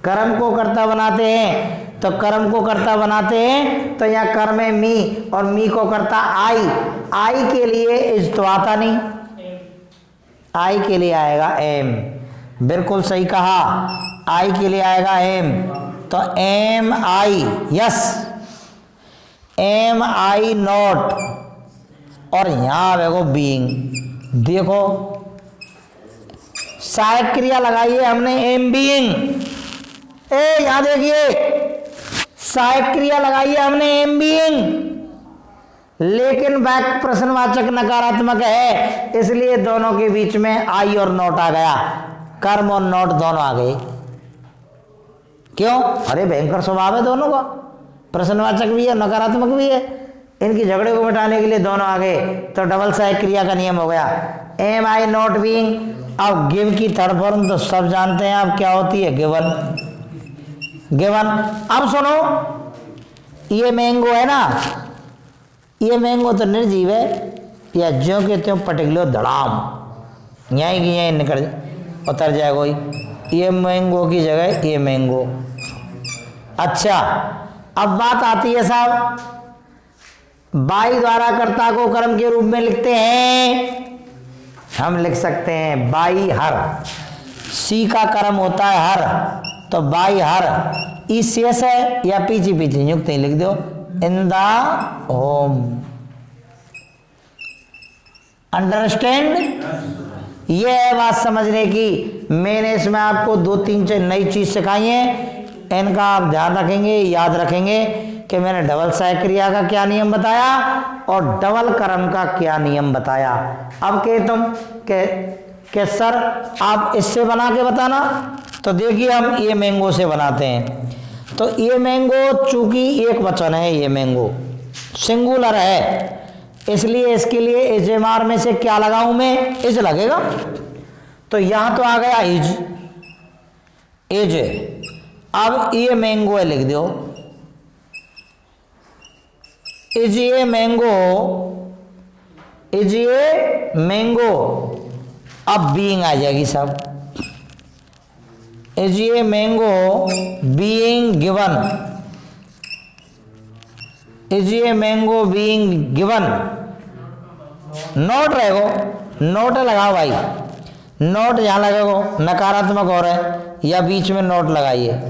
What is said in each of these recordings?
कर्म को कर्ता बनाते हैं, तो कर्म को कर्ता बनाते हैं तो यहाँ कर्म है मी और मी को कर्ता आई। आई के लिए इज तो आता नहीं, आई के लिए आएगा एम। बिल्कुल सही कहा, आई के लिए आएगा एम। तो am I, yes, am I not. और यहां देखो बीइंग, देखो सहायक क्रिया लगाई है हमने एम बीइंग। यहां देखिए सहायक क्रिया लगाई है हमने एम बीइंग, लेकिन वाक्य प्रश्नवाचक नकारात्मक है, इसलिए दोनों के बीच में आई और नॉट आ गया। कर्म और नॉट दोनों आ गए। क्यों? अरे भयंकर स्वभाव है दोनों का, प्रश्नवाचक भी है नकारात्मक भी है, इनकी झगड़े को मिटाने के लिए दोनों आ गए। तो डबल सहायक क्रिया का नियम हो गया एम आई नॉट बीइंग। अब गिव की थर्ड फॉर्म तो सब जानते हैं आप क्या होती है, गिवन। गिवन। अब सुनो, ये मैंगो है ना, ये मैंगो तो निर्जीव है, या ज्यों के त्यों पर्टिकुलर धड़ाम यहीं की यहीं निकल उतर जाए कोई, ये मैंगो की जगह ये मैंगो। अच्छा, अब बात आती है साहब, बाई द्वारा कर्ता को कर्म के रूप में लिखते हैं, हम लिख सकते हैं बाई हर। सी का कर्म होता है हर, तो बाई हर। ई शेष है या पीछे पीछे युक्त नहीं लिख दो, इन द होम। अंडरस्टैंड? ये है बात समझने की। मैंने इसमें आपको 2-3 नई चीज सिखाई है, इनका आप ध्यान रखेंगे, याद रखेंगे कि मैंने डबल सहायक क्रिया का क्या नियम बताया और डबल कर्म का क्या नियम बताया। अब कहे तुम कि सर आप इससे बना के बताना, तो देखिए हम ये मैंगो से बनाते हैं। तो ये मैंगो चूंकि एक वचन है, ये मैंगो सिंगुलर है, इसलिए इसके लिए एजेमार में से क्या लगाऊं मैं, इज लगेगा। तो यहां तो आ गया इज, एज। अब ये मैंगो है लिख दो, इज ये मैंगो, इज ये मैंगो। अब बीइंग आ जाएगी सब, इज ये मैंगो बीइंग गिवन, इज ये मैंगो बीइंग गिवन। नोट रहेगो, नोट लगाओ भाई, नोट यहां लगेगो, नकारात्मक हो रहा है या बीच में नोट लगाइए।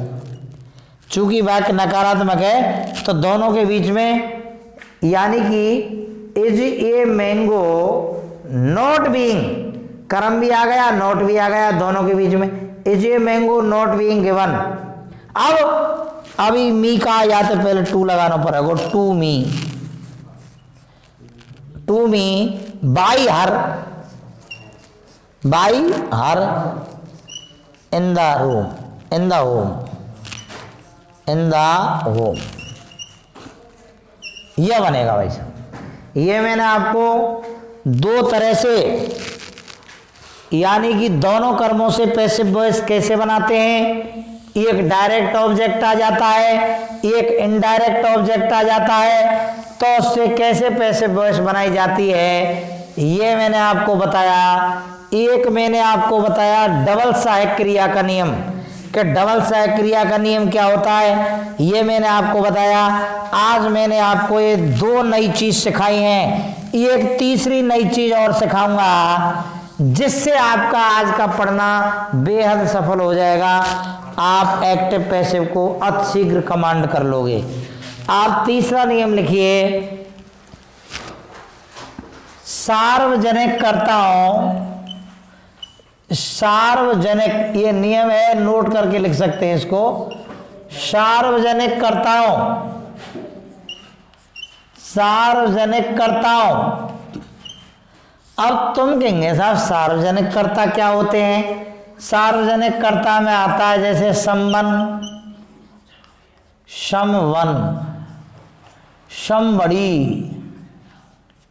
चूंकि वाक्य नकारात्मक है तो दोनों के बीच में, यानी कि is a mango not being, कर्म भी आ गया नोट भी आ गया, दोनों के बीच में is a mango not being given. अब अभी मी का या तो पहले टू लगाना पड़ेगा, to me, to me by her, by her in the room, in the home, in the home. यह बनेगा भाई साहब। ये मैंने आपको 2 तरह से, यानी कि दोनों कर्मों से पैसिव वॉइस कैसे बनाते हैं, एक डायरेक्ट ऑब्जेक्ट आ जाता है, एक इनडायरेक्ट ऑब्जेक्ट आ जाता है, तो उससे कैसे पैसिव वॉइस बनाई जाती है ये मैंने आपको बताया। एक मैंने आपको बताया डबल सहायक क्रिया का नियम, कि डबल सहायक क्रिया का नियम क्या होता है ये मैंने आपको बताया। आज मैंने आपको ये 2 नई चीज सिखाई हैं, एक तीसरी नई चीज और सिखाऊंगा, जिससे आपका आज का पढ़ना बेहद सफल हो जाएगा। आप एक्टिव पैसिव को अतिशीघ्र कमांड कर लोगे। आप तीसरा नियम लिखिए, सार्वजनिक कर्ताओं, सार्वजनिक, ये नियम है, नोट करके लिख सकते हैं इसको, सार्वजनिक कर्ताओं, सार्वजनिक कर्ताओं। अब तुम कहेंगे साहब सार्वजनिक कर्ता क्या होते हैं? सार्वजनिक कर्ता में आता है जैसे someone, someone, somebody,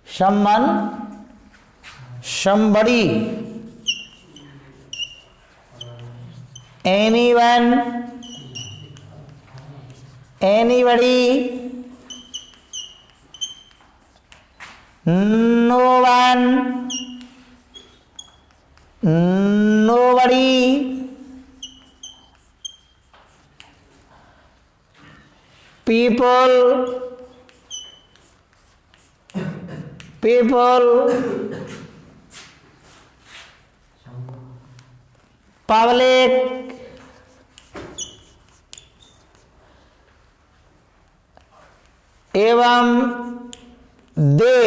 someone, somebody, anyone, anybody, no one, nobody, people, public, एवं दे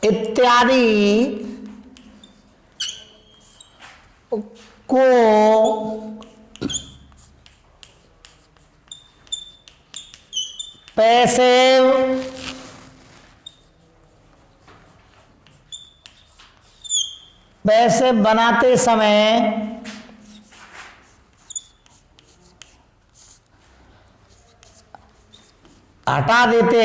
इत्यादि को पैसे बनाते समय हटा देते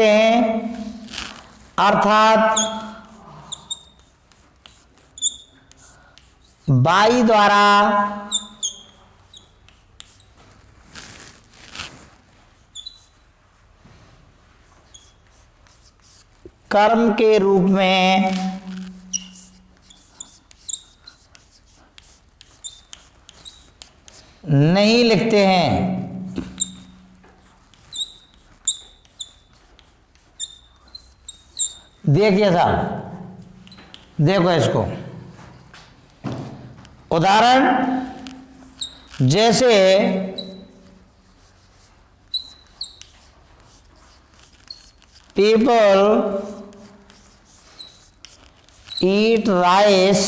हैं, अर्थात बाई द्वारा कर्म के रूप में नहीं लिखते हैं। देखिए साहब, देखो इसको उदाहरण, जैसे people eat rice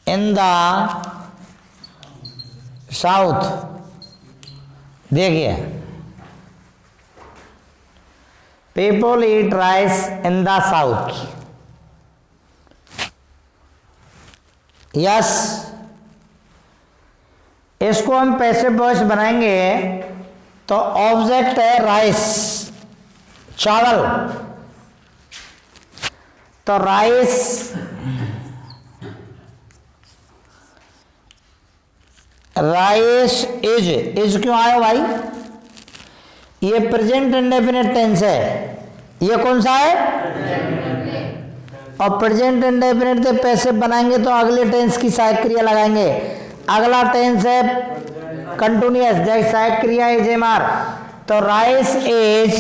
in the south. देखिए, people eat rice in the south. Yes, इसको हम पैसिव वॉइस बनाएंगे तो ऑब्जेक्ट है राइस, चावल। तो राइस इज क्यों आया भाई? ये प्रेजेंट इंडेफिनिट टेंस है। ये कौन सा है? और प्रेजेंट इंडेफिनिट से पैसिव बनाएंगे तो अगले टेंस की सहायक क्रिया लगाएंगे। अगला टेंस है कंटिन्यूअस, जैसे सहायक क्रिया इज एम आर। तो rice is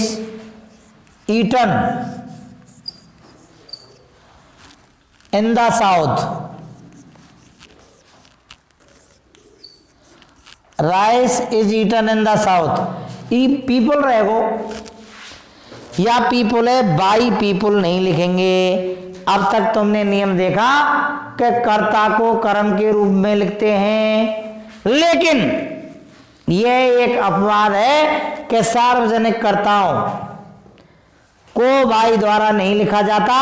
eaten in the south. Rice is eaten in the south. ई पीपल रहेगो या पीपल है, बाई पीपल नहीं लिखेंगे। अब तक तुमने नियम देखा कि कर्ता को कर्म के रूप में लिखते हैं, लेकिन यह एक अपवाद है कि सार्वजनिक कर्ताओं को बाई द्वारा नहीं लिखा जाता,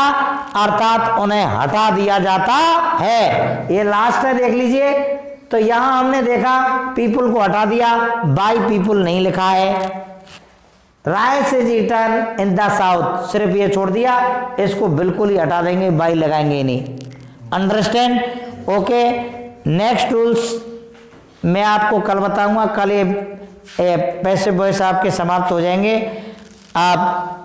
अर्थात उन्हें हटा दिया जाता है। ये लास्ट है, देख लीजिए। तो यहां हमने देखा पीपल को हटा दिया, बाई पीपल नहीं लिखा है। Rice is eaten in the south, सिर्फ ये छोड़ दिया, इसको बिल्कुल ही हटा देंगे, बाई लगाएंगे नहीं। अंडरस्टैंड? ओके। नेक्स्ट रूल्स मैं आपको कल बताऊंगा। कल ये पैसिव वॉइस आपके समाप्त हो जाएंगे। आप